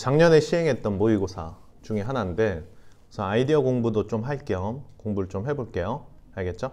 작년에 시행했던 모의고사 중에 하나인데 우선 아이디어 공부도 좀 할 겸 공부를 좀 해볼게요. 알겠죠?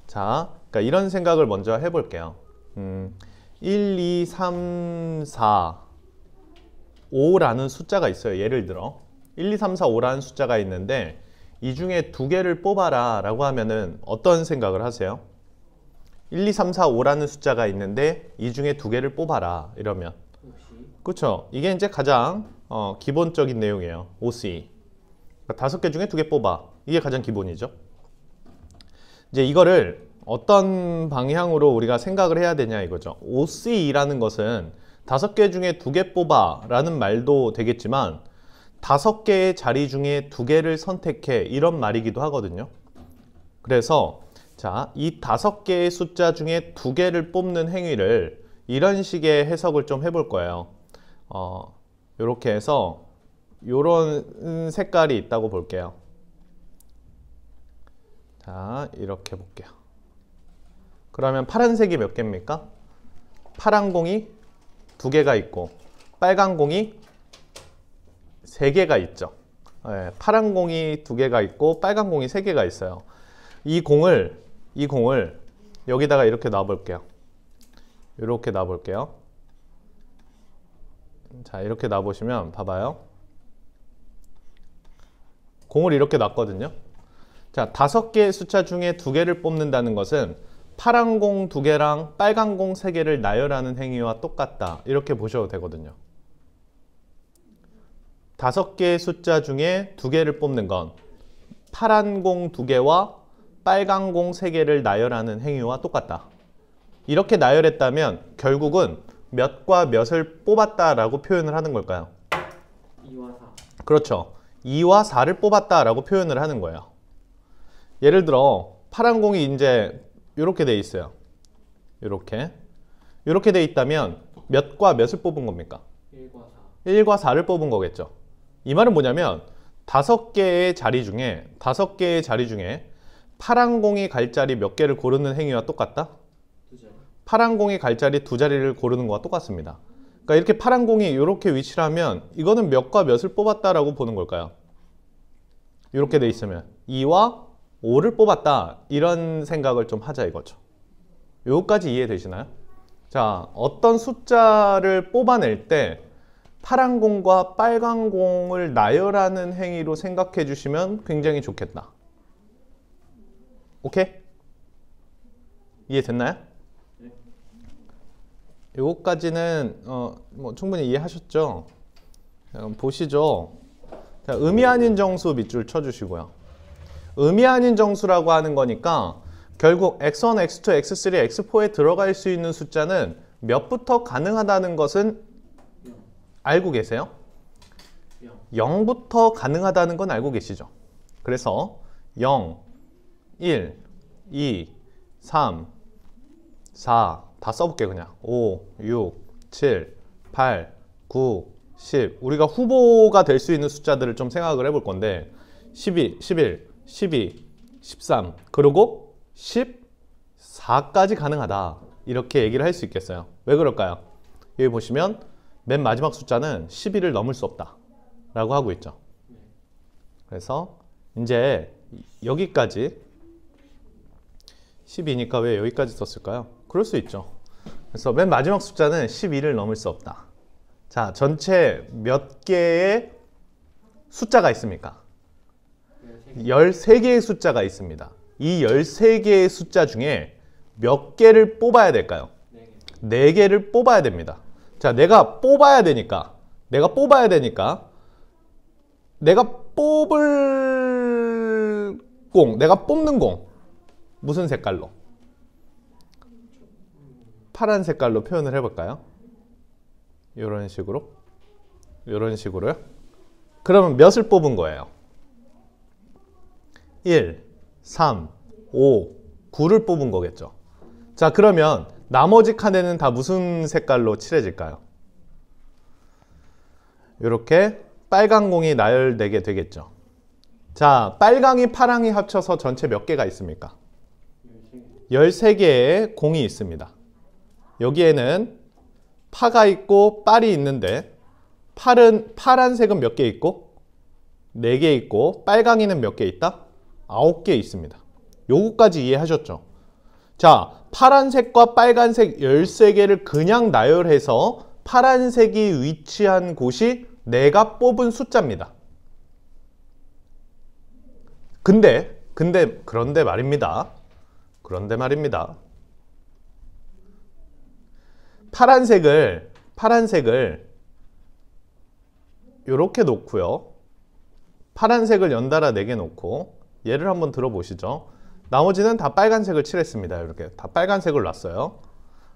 자, 그러니까 이런 생각을 먼저 해볼게요. 1, 2, 3, 4, 5라는 숫자가 있어요. 예를 들어 1, 2, 3, 4, 5라는 숫자가 있는데 이 중에 두 개를 뽑아라 라고 하면은 어떤 생각을 하세요? 1, 2, 3, 4, 5라는 숫자가 있는데 이 중에 두 개를 뽑아라 이러면 그렇죠? 이게 이제 가장 기본적인 내용이에요. OC. 그러니까 5개 중에 2개 뽑아. 이게 가장 기본이죠. 이제 이거를 어떤 방향으로 우리가 생각을 해야 되냐 이거죠. OC라는 것은 5개 중에 2개 뽑아 라는 말도 되겠지만 5개의 자리 중에 2개를 선택해 이런 말이기도 하거든요. 그래서 자, 이 5개의 숫자 중에 2개를 뽑는 행위를 이런 식의 해석을 좀 해볼 거예요. 이렇게 해서 이런 색깔이 있다고 볼게요. 자, 이렇게 볼게요. 그러면 파란색이 몇 개입니까? 파란 공이 2개가 있고 빨간 공이 3개가 있죠. 네, 파란 공이 2개가 있고 빨간 공이 3개가 있어요. 이 공을 여기다가 이렇게 놔볼게요. 이렇게 놔볼게요. 자, 이렇게 놔보시면 봐봐요. 공을 이렇게 놨거든요. 자, 5개의 숫자 중에 2개를 뽑는다는 것은 파란 공 2개랑 빨간 공 3개를 나열하는 행위와 똑같다. 이렇게 보셔도 되거든요. 5개의 숫자 중에 2개를 뽑는 건 파란 공 2개와 빨간 공 3개를 나열하는 행위와 똑같다. 이렇게 나열했다면 결국은 몇과 몇을 뽑았다라고 표현을 하는 걸까요? 2와 4. 그렇죠. 2와 4를 뽑았다라고 표현을 하는 거예요. 예를 들어 파란 공이 이제 이렇게 돼 있어요. 이렇게 돼 있다면 몇과 몇을 뽑은 겁니까? 1과 4. 1과 4를 뽑은 거겠죠. 이 말은 뭐냐면 5개의 자리 중에 파란 공이 갈 자리 몇 개를 고르는 행위와 똑같다? 2자리. 파란 공이 갈 자리 2자리를 고르는 거와 똑같습니다. 그러니까 이렇게 파란 공이 이렇게 위치를 하면 이거는 몇과 몇을 뽑았다라고 보는 걸까요? 이렇게 돼 있으면 2와 5를 뽑았다 이런 생각을 좀 하자 이거죠. 요거까지 이해되시나요? 자, 어떤 숫자를 뽑아낼 때 파란 공과 빨간 공을 나열하는 행위로 생각해 주시면 굉장히 좋겠다. 오케이? 이해됐나요? 네. 요거까지는 뭐 충분히 이해하셨죠? 자, 보시죠. 자, 의미 아닌 정수 밑줄 쳐주시고요. 의미 아닌 정수라고 하는 거니까 결국 x1, x2, x3, x4에 들어갈 수 있는 숫자는 몇부터 가능하다는 것은 0. 알고 계세요? 0. 0부터 가능하다는 건 알고 계시죠? 그래서 0, 1, 2, 3, 4 다 써볼게요. 그냥 5, 6, 7, 8, 9, 10 우리가 후보가 될 수 있는 숫자들을 좀 생각을 해볼 건데 12, 11, 12, 13 그리고 14까지 가능하다 이렇게 얘기를 할 수 있겠어요. 왜 그럴까요? 여기 보시면 맨 마지막 숫자는 12를 넘을 수 없다 라고 하고 있죠. 그래서 이제 여기까지 12니까 왜 여기까지 썼을까요? 그럴 수 있죠. 그래서 맨 마지막 숫자는 12를 넘을 수 없다. 자, 전체 몇 개의 숫자가 있습니까? 13개의 숫자가 있습니다. 이 13개의 숫자 중에 몇 개를 뽑아야 될까요? 4개를 뽑아야 됩니다. 자, 내가 뽑는 공 무슨 색깔로? 파란 색깔로 표현을 해볼까요? 이런 식으로요? 그러면 몇을 뽑은 거예요? 1, 3, 5, 9를 뽑은 거겠죠. 자, 그러면 나머지 칸에는 다 무슨 색깔로 칠해질까요? 이렇게 빨간 공이 나열되게 되겠죠. 자, 빨강이 파랑이 합쳐서 전체 몇 개가 있습니까? 13개의 공이 있습니다. 여기에는 파가 있고 빨이 있는데 파란색은 몇 개 있고 4개 있고 빨강이는 몇 개 있다? 9개 있습니다. 요거까지 이해하셨죠? 자, 파란색과 빨간색 13개를 그냥 나열해서 파란색이 위치한 곳이 내가 뽑은 숫자입니다. 그런데 말입니다. 파란색을 이렇게 놓고요. 파란색을 연달아 4개 놓고 얘를 한번 들어보시죠. 나머지는 다 빨간색을 칠했습니다. 이렇게 다 빨간색을 놨어요.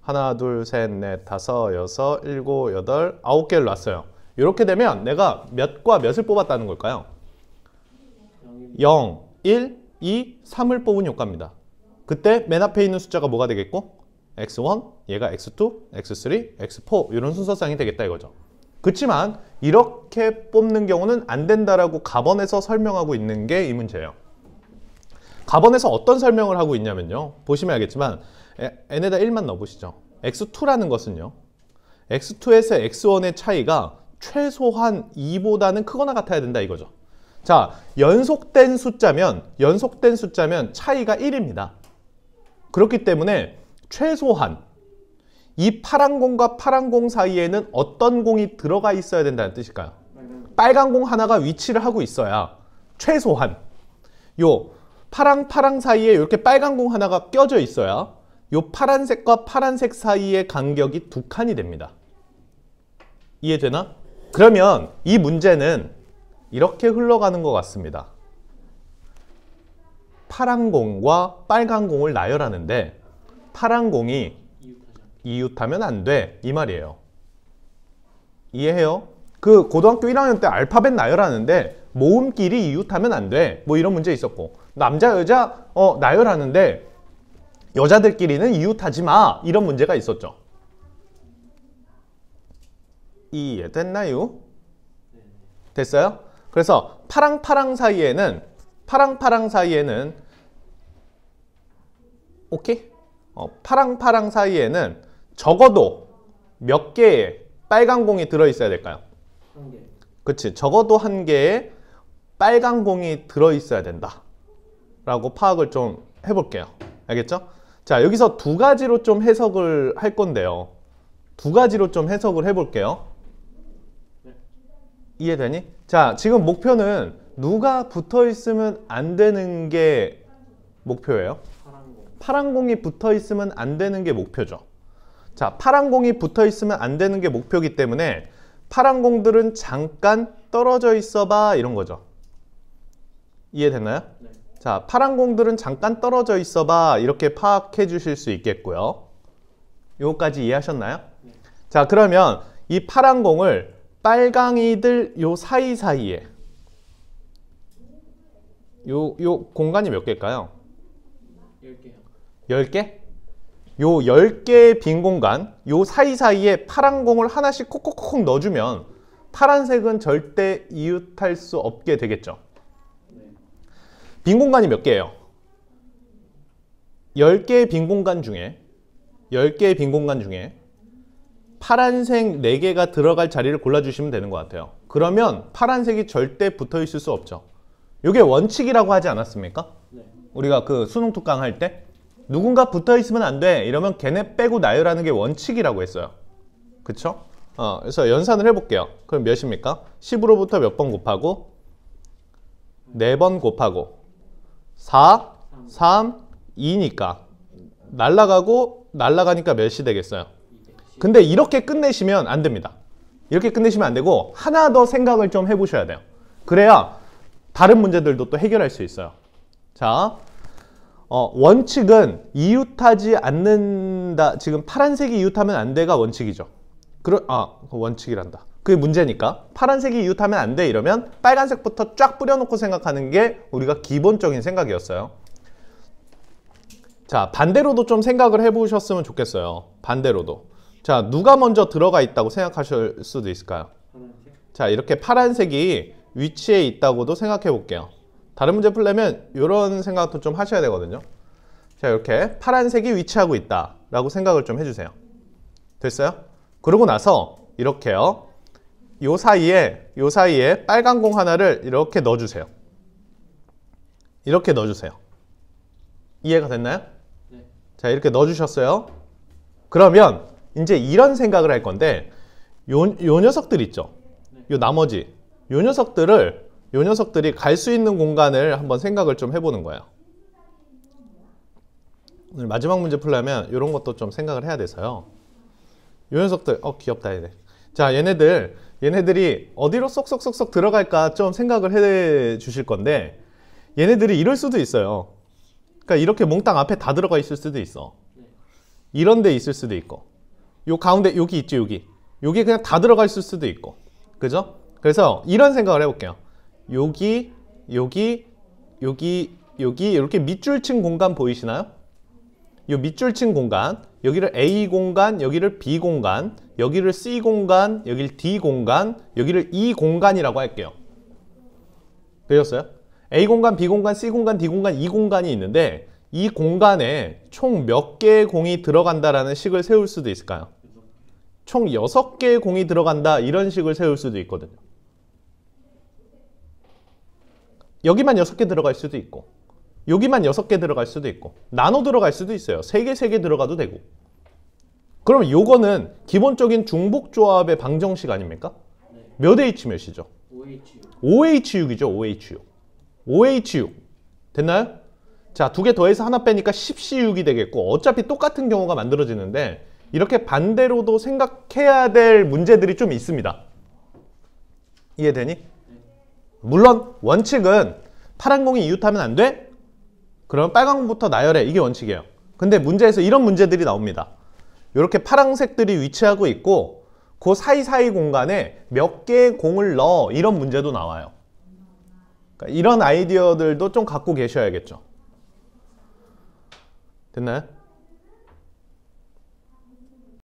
하나, 둘, 셋, 넷, 다섯, 여섯, 일곱, 여덟, 9개를 놨어요. 이렇게 되면 내가 몇과 몇을 뽑았다는 걸까요? 0, 1, 2, 3을 뽑은 효과입니다. 그때 맨 앞에 있는 숫자가 뭐가 되겠고? x1, 얘가 x2, x3, x4 이런 순서상이 되겠다 이거죠. 그렇지만 이렇게 뽑는 경우는 안 된다라고 가번에서 설명하고 있는 게 이 문제예요. 가번에서 어떤 설명을 하고 있냐면요. 보시면 알겠지만 n에다 1만 넣어보시죠. x2라는 것은요. x2에서 x1의 차이가 최소한 2보다는 크거나 같아야 된다 이거죠. 자, 연속된 숫자면 차이가 1입니다. 그렇기 때문에 최소한 이 파란 공과 파란 공 사이에는 어떤 공이 들어가 있어야 된다는 뜻일까요? 빨간 공 하나가 위치를 하고 있어야 최소한 요 파랑 사이에 이렇게 빨간 공 하나가 껴져 있어야 요 파란색과 파란색 사이의 간격이 2칸이 됩니다. 이해되나? 그러면 이 문제는 이렇게 흘러가는 것 같습니다. 파란 공과 빨간 공을 나열하는데 파란 공이 이웃하면 안 돼 이 말이에요. 이해해요? 그 고등학교 1학년 때 알파벳 나열하는데 모음끼리 이웃하면 안 돼 뭐 이런 문제 있었고 남자 여자 나열하는데 여자들끼리는 이웃하지 마 이런 문제가 있었죠. 이해됐나요? 됐어요? 그래서 파랑 사이에는 오케이? 파랑 사이에는 적어도 몇 개의 빨간 공이 들어있어야 될까요? 1개. 그치, 적어도 1개의 빨간 공이 들어있어야 된다 라고 파악을 좀 해볼게요. 알겠죠? 자, 여기서 2가지로 좀 해석을 할 건데요. 2가지로 좀 해석을 해볼게요. 네. 이해되니? 자, 지금 목표는 누가 붙어있으면 안 되는 게 목표예요. 파란 공이 붙어있으면 안 되는 게 목표죠. 자, 파란 공이 붙어있으면 안 되는 게 목표이기 때문에 파란 공들은 잠깐 떨어져 있어봐 이런 거죠. 이해됐나요? 네. 자, 파란 공들은 잠깐 떨어져 있어봐 이렇게 파악해 주실 수 있겠고요. 요거까지 이해하셨나요? 네. 자, 그러면 이 파란 공을 빨강이들 요 사이사이에 요 공간이 몇 개일까요? 10개요. 10개? 요 10개의 빈 공간, 요 사이사이에 파란 공을 하나씩 콕콕콕 넣어주면 파란색은 절대 이웃할 수 없게 되겠죠. 네. 빈 공간이 몇 개예요? 10개의 빈 공간 중에 파란색 4개가 들어갈 자리를 골라주시면 되는 것 같아요. 그러면 파란색이 절대 붙어 있을 수 없죠. 이게 원칙이라고 하지 않았습니까? 네. 우리가 그 수능 특강 할 때 누군가 붙어 있으면 안 돼 이러면 걔네 빼고 나열하는 게 원칙이라고 했어요. 그쵸? 그래서 연산을 해볼게요. 그럼 몇입니까? 10으로부터 몇 번 곱하고 4번 곱하고 4, 3, 2니까 날라가니까 몇이 되겠어요? 근데 이렇게 끝내시면 안 됩니다. 이렇게 끝내시면 안 되고 하나 더 생각을 좀 해보셔야 돼요. 그래야 다른 문제들도 또 해결할 수 있어요. 자, 원칙은 이웃하지 않는다. 지금 파란색이 이웃하면 안 돼가 원칙이죠. 원칙이란다. 그게 문제니까 파란색이 이웃하면 안 돼 이러면 빨간색부터 쫙 뿌려놓고 생각하는 게 우리가 기본적인 생각이었어요. 자, 반대로도 좀 생각을 해보셨으면 좋겠어요. 반대로도. 자, 누가 먼저 들어가 있다고 생각하실 수도 있을까요? 파란색. 자, 이렇게 파란색이 위치에 있다고도 생각해 볼게요. 다른 문제 풀려면 이런 생각도 좀 하셔야 되거든요. 자, 이렇게 파란색이 위치하고 있다 라고 생각을 좀 해주세요. 됐어요? 그러고 나서 이렇게요. 요 사이에 빨간 공 하나를 이렇게 넣어주세요. 이렇게 넣어주세요. 이해가 됐나요? 네. 자, 이렇게 넣어주셨어요. 그러면 이제 이런 생각을 할 건데 요 녀석들 있죠? 요 나머지 요 녀석들이 갈 수 있는 공간을 한번 생각을 좀 해보는 거예요. 오늘 마지막 문제 풀려면 이런 것도 좀 생각을 해야 돼서요. 요 녀석들, 귀엽다 얘네. 자, 얘네들이 어디로 쏙쏙쏙쏙 들어갈까 좀 생각을 해 주실 건데 얘네들이 이럴 수도 있어요. 그러니까 이렇게 몽땅 앞에 다 들어가 있을 수도 있어. 이런 데 있을 수도 있고 요 가운데 여기 있죠, 여기 그냥 다 들어가 있을 수도 있고, 그죠? 그래서 이런 생각을 해볼게요. 여기 이렇게 밑줄 친 공간 보이시나요? 이 밑줄 친 공간, 여기를 A 공간, 여기를 B 공간, 여기를 C 공간, 여기를 D 공간, 여기를 E 공간이라고 할게요. 되셨어요? A 공간, B 공간, C 공간, D 공간, E 공간이 있는데 이 공간에 총 몇 개의 공이 들어간다라는 식을 세울 수도 있을까요? 총 6개의 공이 들어간다 이런 식을 세울 수도 있거든요. 여기만 6개 들어갈 수도 있고 여기만 6개 들어갈 수도 있고 나눠 들어갈 수도 있어요. 3개, 3개 들어가도 되고. 그러면 요거는 기본적인 중복조합의 방정식 아닙니까? 네. 몇 H 몇이죠? OH6. OH6이죠. OH6 됐나요? 자, 2개 더해서 하나 빼니까 10C6이 되겠고 어차피 똑같은 경우가 만들어지는데 이렇게 반대로도 생각해야 될 문제들이 좀 있습니다. 이해되니? 물론 원칙은 파란 공이 이웃하면 안 돼? 그럼 빨간 공부터 나열해. 이게 원칙이에요. 근데 문제에서 이런 문제들이 나옵니다. 이렇게 파란색들이 위치하고 있고 그 사이사이 공간에 몇 개의 공을 넣어, 이런 문제도 나와요. 그러니까 이런 아이디어들도 좀 갖고 계셔야겠죠. 됐나요?